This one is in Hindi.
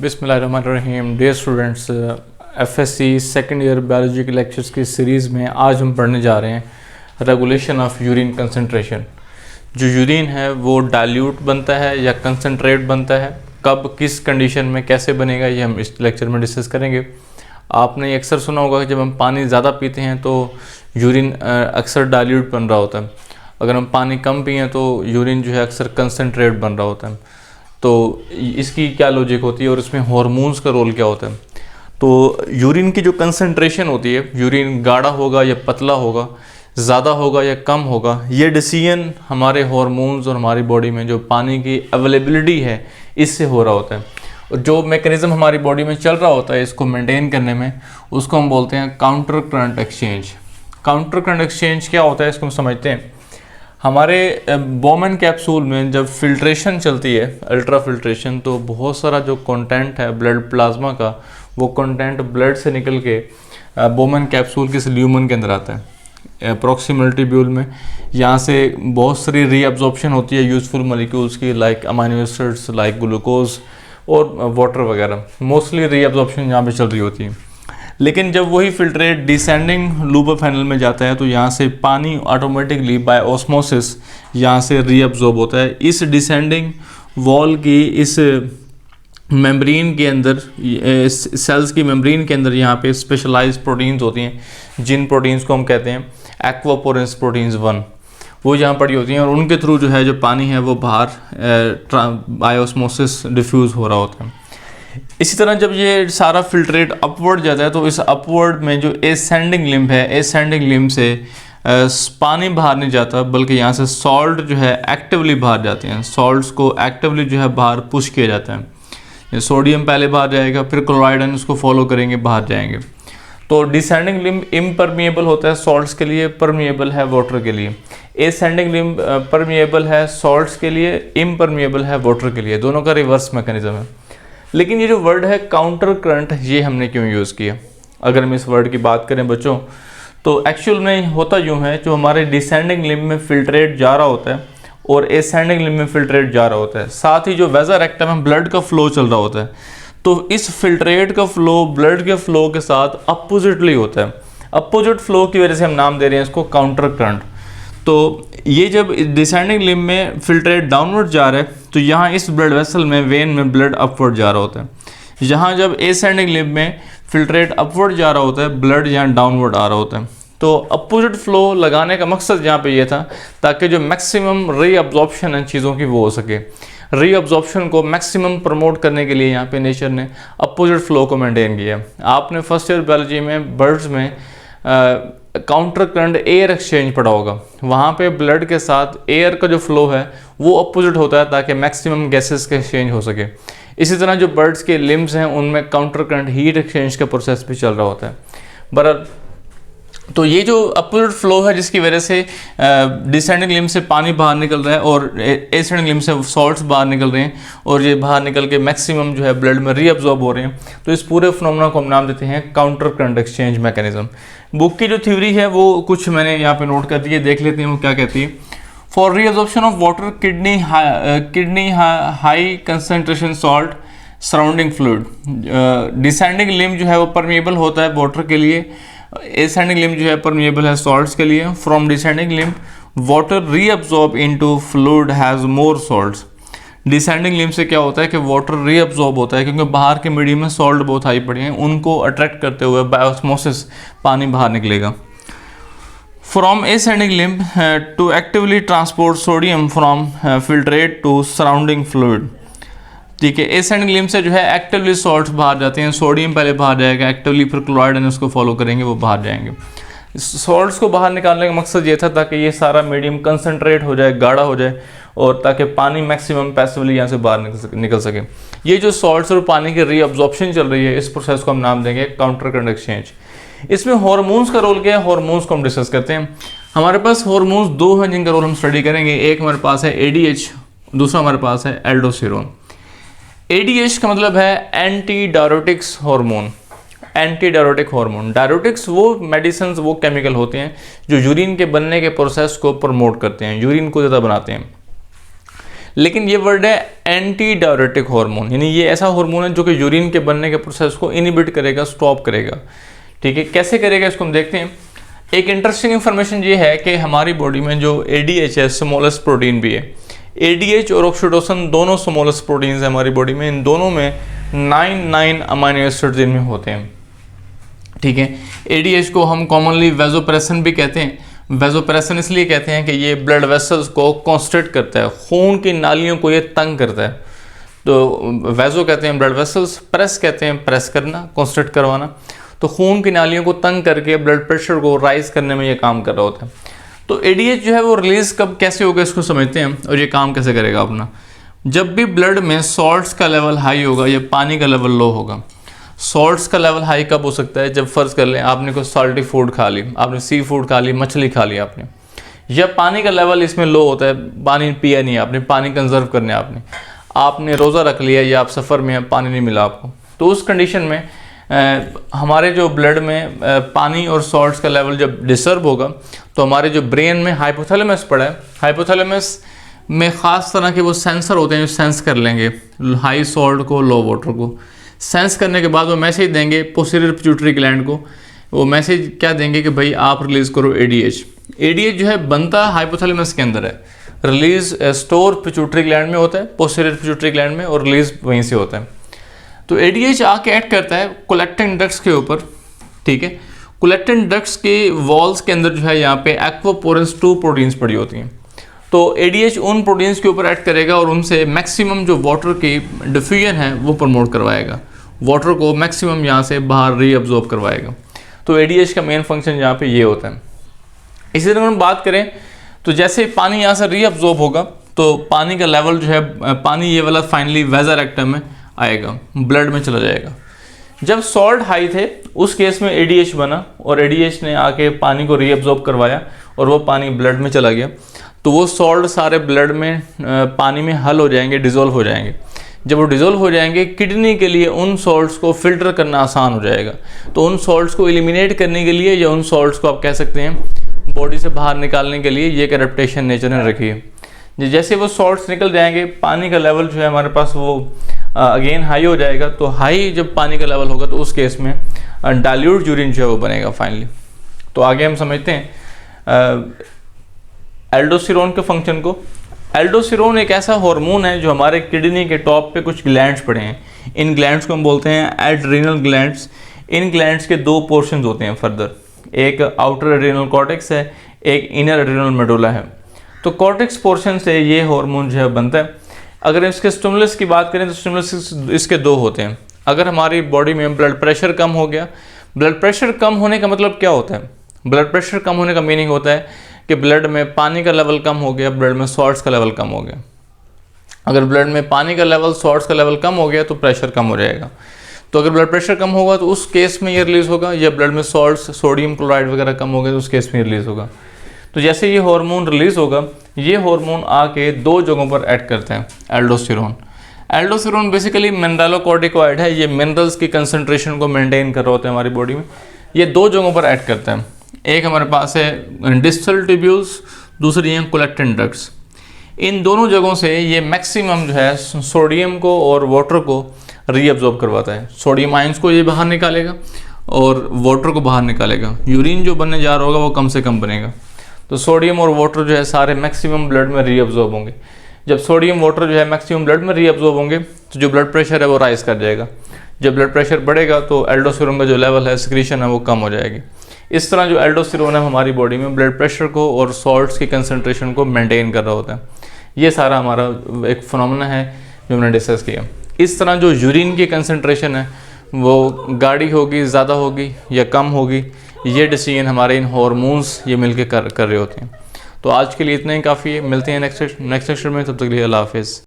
बिस्मिल्लाहिर्रहमानिर्रहीम। Dear students, FSC second year biology के लेक्चर्स की सीरीज़ में आज हम पढ़ने जा रहे हैं रेगुलेशन ऑफ यूरिन कंसंट्रेशन। जो यूरिन है वो डाइल्यूट बनता है या कंसंट्रेट बनता है, कब किस कंडीशन में कैसे बनेगा, ये हम इस लेक्चर में डिस्कस करेंगे। आपने अक्सर सुना होगा कि जब हम पानी ज़्यादा पीते हैं तो यूरिन अक्सर डाइल्यूट बन रहा होता है। अगर हम पानी कम पिए तो यूरिन जो है अक्सर कंसंट्रेट बन रहा होता है। तो इसकी क्या लॉजिक होती है और इसमें हार्मोन्स का रोल क्या होता है। तो यूरिन की जो कंसंट्रेशन होती है, यूरिन गाढ़ा होगा या पतला होगा, ज़्यादा होगा या कम होगा, ये डिसीजन हमारे हार्मोन्स और हमारी बॉडी में जो पानी की अवेलेबिलिटी है इससे हो रहा होता है। और जो मैकेनिज़्म हमारी बॉडी में चल रहा होता है इसको मेंटेन करने में, उसको हम बोलते हैं counter current exchange. Counter current exchange क्या होता है इसको हम समझते हैं। हमारे बोमेन कैप्सूल में जब फिल्ट्रेशन चलती है, अल्ट्रा फिल्ट्रेशन, तो बहुत सारा जो कंटेंट है ब्लड प्लाज्मा का, वो कंटेंट ब्लड से निकल के बोमेन कैप्सूल के ल्यूमन के अंदर आता है प्रॉक्सिमल ट्यूब्यूल में। यहाँ से बहुत सारी रीअब्जॉर्प्शन होती है यूज़फुल मॉलिक्यूल्स की, like amino acids, like glucose और वाटर वगैरह। मोस्टली रीअब्जॉर्प्शन यहाँ पे चल रही होती है। लेकिन जब वही फिल्ट्रेट डिसेंडिंग लूपोफेनल में जाता है तो यहाँ से पानी ऑटोमेटिकली बाय ऑस्मोसिस यहाँ से रीअब्जॉर्ब होता है। इस डिसेंडिंग वॉल की इस मेम्ब्रेन के अंदर, सेल्स की मेम्ब्रेन के अंदर यहाँ पे स्पेशलाइज्ड प्रोटीन्स होती हैं, जिन प्रोटीन्स को हम कहते हैं एक्वापोरेंस प्रोटीन्स 1, वो यहाँ पड़ी होती हैं और उनके थ्रू जो है जो पानी है वो बाहर बाय ऑस्मोसिस डिफ्यूज़ हो रहा होता है। इसी तरह जब ये सारा फिल्ट्रेट अपवर्ड जाता है तो इस अपवर्ड में जो एसेंडिंग लिम्ब है, एसेंडिंग लिम्ब से पानी बाहर नहीं जाता, बल्कि यहाँ से सॉल्ट जो है एक्टिवली बाहर जाते हैं। सॉल्ट्स को एक्टिवली जो है बाहर पुश किया जाता है। सोडियम पहले बाहर जाएगा, फिर क्लोराइड आयन उसको फॉलो करेंगे, बाहर जाएंगे। तो डिसेंडिंग लिम्ब इम्परमिएबल होता है सॉल्ट्स के लिए, परमिएबल है वाटर के लिए। एसेंडिंग लिम्ब परमिएबल है सॉल्ट्स के लिए, इम्परमिएबल है वाटर के लिए। दोनों का रिवर्स मैकेनिज्म है। लेकिन ये जो वर्ड है काउंटर करंट, ये हमने क्यों यूज़ किया? अगर हम इस वर्ड की बात करें बच्चों, तो एक्चुअल में होता यूँ है, जो हमारे डिसेंडिंग लिम्ब में फिल्ट्रेट जा रहा होता है और एसेंडिंग लिम्ब में फिल्ट्रेट जा रहा होता है, साथ ही जो वेजर रेक्टम में ब्लड का फ्लो चल रहा होता है, तो इस फिल्ट्रेट का फ्लो ब्लड के फ्लो के साथ अपोजिटली होता है। अपोजिट फ्लो की वजह से हम नाम दे रहे हैं इसको काउंटर करंट। तो ये जब डिसेंडिंग लिम्ब में फिल्ट्रेट डाउनवर्ड जा रहा है तो यहाँ इस ब्लड वेसल में, वेन में ब्लड अपवर्ड जा रहा होता है। यहाँ जब एसेंडिंग लिम्ब में फिल्ट्रेट अपवर्ड जा रहा होता है, ब्लड यहाँ डाउनवर्ड आ रहा होता है। तो अपोजिट फ्लो लगाने का मकसद यहाँ पे ये था ताकि जो मैक्सिमम रीअब्जॉर्प्शन है चीज़ों की वो हो सके। रीअब्जॉर्प्शन को मैक्सिमम प्रमोट करने के लिए यहाँ पे नेचर ने अपोजिट फ्लो को मेंटेन किया। आपने फर्स्ट ईयर बायोलॉजी में बर्ड्स में काउंटर करंट एयर एक्सचेंज पढ़ा होगा। वहाँ पे ब्लड के साथ एयर का जो फ्लो है वो अपोजिट होता है ताकि मैक्सिमम गैसेस का एक्सचेंज हो सके। इसी तरह जो बर्ड्स के लिम्ब्स हैं उनमें काउंटर करंट हीट एक्सचेंज का प्रोसेस भी चल रहा होता है। बहरहाल, तो ये जो अपोजिट फ्लो है जिसकी वजह से डिसेंडिंग लिम्ब से पानी बाहर निकल रहा है और एसेंडिंग लिम्ब से सॉल्ट्स बाहर निकल रहे हैं और ये बाहर निकल के मैक्सिमम जो है ब्लड में रीअब्जॉर्ब हो रहे हैं, तो इस पूरे फिनोमेना को हम नाम देते हैं counter current exchange mechanism. Book की जो थ्योरी है वो कुछ मैंने यहाँ पे नोट कर दी है, देख लेते हैं वो क्या कहती है। For reabsorption of water kidney high concentration salt surrounding fluid. Descending limb जो है वो परमिएबल होता है वाटर के लिए, एसेंडिंग लिम्ब जो है परमिएबल है सॉल्ट्स के लिए। From descending limb water reabsorb into fluid has more salts. Descending limb से क्या होता है कि वाटर रीअब्जॉर्ब होता है क्योंकि बाहर के मीडियम में सॉल्ट बहुत हाई पड़ी हैं, उनको अट्रैक्ट करते हुए बाय ऑस्मोसिस पानी बाहर निकलेगा। From ascending limb to actively transport sodium from filtrate to surrounding fluid. ठीक है, एसेंडिंग लिम्ब से जो है एक्टिवली सॉल्ट्स बाहर जाते हैं, सोडियम पहले बाहर जाएगा एक्टिवली, फिर क्लोराइड आयन उसको फॉलो करेंगे, वो बाहर जाएंगे। सॉल्ट्स को बाहर निकालने का मकसद ये था ताकि ये सारा मीडियम कंसंट्रेट हो जाए, गाढ़ा हो जाए और ताकि पानी मैक्सिमम पैसिवली यहाँ से बाहर निकल सके। ये जो सॉल्ट्स और पानी की रीअब्जॉर्प्शन चल रही है, इस प्रोसेस को हम नाम देंगे काउंटर करंट एक्सचेंज। इसमें हार्मोन्स का रोल क्या है, हार्मोन्स को हम डिस्कस करते हैं। हमारे पास हार्मोन्स दो हैं जिनका रोल हम स्टडी करेंगे। एक हमारे पास है एडीएच, दूसरा हमारे पास है एल्डोस्टेरोन। एडीएच का मतलब है anti diuretics hormone. Anti diuretic hormone, diuretics वो मेडिसिन, वो केमिकल होते हैं जो यूरिन के बनने के प्रोसेस को प्रमोट करते हैं, यूरिन को ज़्यादा बनाते हैं। लेकिन ये वर्ड है एंटी डायरेटिक हार्मोन, यानी ये ऐसा हार्मोन है जो कि यूरिन के बनने के प्रोसेस को इनिबिट करेगा, स्टॉप करेगा। ठीक है, कैसे करेगा इसको हम देखते हैं। एक इंटरेस्टिंग इन्फॉर्मेशन ये है कि हमारी बॉडी में जो ADH है, स्मॉलेस्ट प्रोटीन भी है। ADH और ऑक्सीटोसिन दोनों स्मॉलेस्ट प्रोटीन्स है हमारी बॉडी में। इन दोनों में 9 अमीनो एसिड्स इनमें होते हैं। ठीक है, ADH को हम कॉमनली वैसोप्रेसिन भी कहते हैं। वैसोप्रेसिन इसलिए कहते हैं कि ये ब्लड वेसल्स को कॉन्स्ट्रिक्ट करता है, खून की नालियों को ये तंग करता है। तो वैसो कहते हैं ब्लड वेसल्स, प्रेस कहते हैं प्रेस करना, कॉन्स्ट्रिक्ट करवाना। तो खून की नालियों को तंग करके ब्लड प्रेशर को राइज करने में ये काम कर रहा होता है। तो ADH जो है वो रिलीज कब कैसे होगा इसको समझते हैं, और ये काम कैसे करेगा अपना। जब भी ब्लड में सॉल्ट्स का लेवल हाई होगा या पानी का लेवल लो होगा। सॉल्ट्स का लेवल हाई कब हो सकता है, जब फर्ज कर लें आपने कोई सॉल्टी फूड खा ली, आपने सी फूड खा ली, मछली खा ली आपने, या पानी का लेवल इसमें लो होता है, पानी पिया नहीं आपने, पानी कंजर्व करने आपने रोज़ा रख लिया या आप सफ़र में पानी नहीं मिला आपको। तो उस कंडीशन में हमारे जो ब्लड में पानी और सॉल्ट्स का लेवल जब डिस्टर्ब होगा तो हमारे जो ब्रेन में हाइपोथैलेमस पड़ा है, हाइपोथैलेमस में ख़ास तरह के वो सेंसर होते हैं जो सेंस कर लेंगे हाई सॉल्ट को, लो वाटर को। सेंस करने के बाद वो मैसेज देंगे पोस्टीरियर पिट्यूटरी ग्लैंड को। वो मैसेज क्या देंगे कि भाई आप रिलीज़ करो ADH। ADH जो है बनता हाइपोथैलेमस के अंदर है, रिलीज स्टोर पिट्यूटरी ग्लैंड में होता है, पोस्टीरियर पिट्यूटरी ग्लैंड में, और रिलीज वहीं से होता है। तो ADH आके ऐड करता है कोलेक्टिंग डक्ट्स के ऊपर। ठीक है, कोलेक्टिंग डक्ट्स के वॉल्स के अंदर जो है यहाँ पे एक्वापोरेंस 2 प्रोटीन्स पड़ी होती हैं। तो ADH उन प्रोटीन्स के ऊपर ऐड करेगा और उनसे मैक्सिमम जो वाटर की डिफ्यूजन है वो प्रमोट करवाएगा, वाटर को मैक्सिमम यहाँ से बाहर रीअब्जॉर्ब करवाएगा। तो ADH का मेन फंक्शन यहाँ पे ये होता है। इसी तरह हम बात करें तो जैसे पानी यहाँ से रीअब्जॉर्ब होगा तो पानी का लेवल जो है, पानी ये वाला फाइनली वेजर रेक्टम में आएगा, ब्लड में चला जाएगा। जब सॉल्ट हाई थे उस केस में ADH बना और ADH ने आके पानी को रीअब्जॉर्ब करवाया और वो पानी ब्लड में चला गया। तो वो सॉल्ट सारे ब्लड में पानी में हल हो जाएंगे, डिज़ोल्व हो जाएंगे। जब वो डिज़ोल्व हो जाएंगे, किडनी के लिए उन सॉल्ट्स को फिल्टर करना आसान हो जाएगा। तो उन सॉल्ट्स को एलिमिनेट करने के लिए या उन सॉल्ट्स को आप कह सकते हैं बॉडी से बाहर निकालने के लिए ये एक एडेप्टेशन नेचर ने रखी है। जैसे वो सॉल्ट्स निकल जाएंगे, पानी का लेवल जो है हमारे पास वो अगेन हाई हो जाएगा। तो हाई जब पानी का लेवल होगा तो उस केस में डाइल्यूट यूरिन जो है वो बनेगा फाइनली। तो आगे हम समझते हैं एल्डोस्टेरोन के फंक्शन को। एल्डोस्टेरोन एक ऐसा हार्मोन है जो हमारे किडनी के टॉप पे कुछ ग्लैंड्स पड़े हैं। इन ग्लैंड्स को हम बोलते हैं एड्रीनल ग्लैंड्स। इन ग्लैंड्स के 2 पोर्शंस होते हैं फर्दर, एक आउटर एड्रीनल कॉर्टेक्स है, एक इनर एड्रीनल मेडुला है। तो कॉर्टेक्स पोर्शन से ये हार्मोन जो है बनता है। अगर इसके स्टिमुलस की बात करें तो स्टिमुलस इसके 2 होते हैं। अगर हमारी बॉडी में ब्लड प्रेशर कम हो गया, ब्लड प्रेशर कम होने का मतलब क्या होता है? ब्लड प्रेशर कम होने का मीनिंग होता है कि ब्लड में पानी का लेवल कम हो गया, ब्लड में सॉल्ट्स का लेवल कम हो गया। अगर ब्लड में पानी का लेवल, सॉल्ट्स का लेवल कम हो गया तो प्रेशर कम हो जाएगा। तो अगर ब्लड प्रेशर कम होगा तो उस केस में ये रिलीज़ होगा, या ब्लड में सॉल्ट्स, सोडियम क्लोराइड वगैरह कम हो गया तो उस केस में रिलीज़ होगा। तो जैसे ये हार्मोन रिलीज़ होगा, ये हार्मोन आके 2 जगहों पर ऐड करते हैं एल्डोस्टेरोन। एल्डोस्टेरोन बेसिकली मिनरलोकॉर्टिकॉइड है, ये मिनरल्स की कंसंट्रेशन को मेंटेन कर रहा होता है हमारी बॉडी में। ये 2 जगहों पर ऐड करते हैं। एक हमारे पास है डिस्टल ट्यूब्यूल्स, दूसरी हैं कोलेक्टिंग डक्ट्स। इन दोनों जगहों से ये मैक्सिमम जो है सोडियम को और वाटर को रीअब्जॉर्ब करवाता है। सोडियम आयंस को ये बाहर निकालेगा और वाटर को बाहर निकालेगा। यूरिन जो बनने जा रहा होगा वो कम से कम बनेगा। तो सोडियम और वाटर जो है सारे मैक्सिमम ब्लड में रीअब्जॉर्ब होंगे। जब सोडियम वाटर जो है मैक्सिमम ब्लड में रीअब्जॉर्ब होंगे तो जो ब्लड प्रेशर है वो राइज कर जाएगा। जब ब्लड प्रेशर बढ़ेगा तो एल्डोस्टेरोन का जो लेवल है, सिक्रीशन है, वो कम हो जाएगी। इस तरह जो एल्डोस्टेरोन है हमारी बॉडी में ब्लड प्रेशर को और सॉल्ट्स की कंसंट्रेशन को मेंटेन कर रहा होता है। ये सारा हमारा एक फिनोमेना है जो हमने डिस्कस किया। इस तरह जो यूरिन की कंसंट्रेशन है वो गाढ़ी होगी, ज़्यादा होगी या कम होगी, ये डिसीजन हमारे इन हार्मोन्स ये मिलके कर रहे होते हैं। तो आज के लिए इतना ही काफ़ी है। मिलते हैं नेक्स्ट लेक्चर में, तब तक के लिए अल्लाह हाफिज़।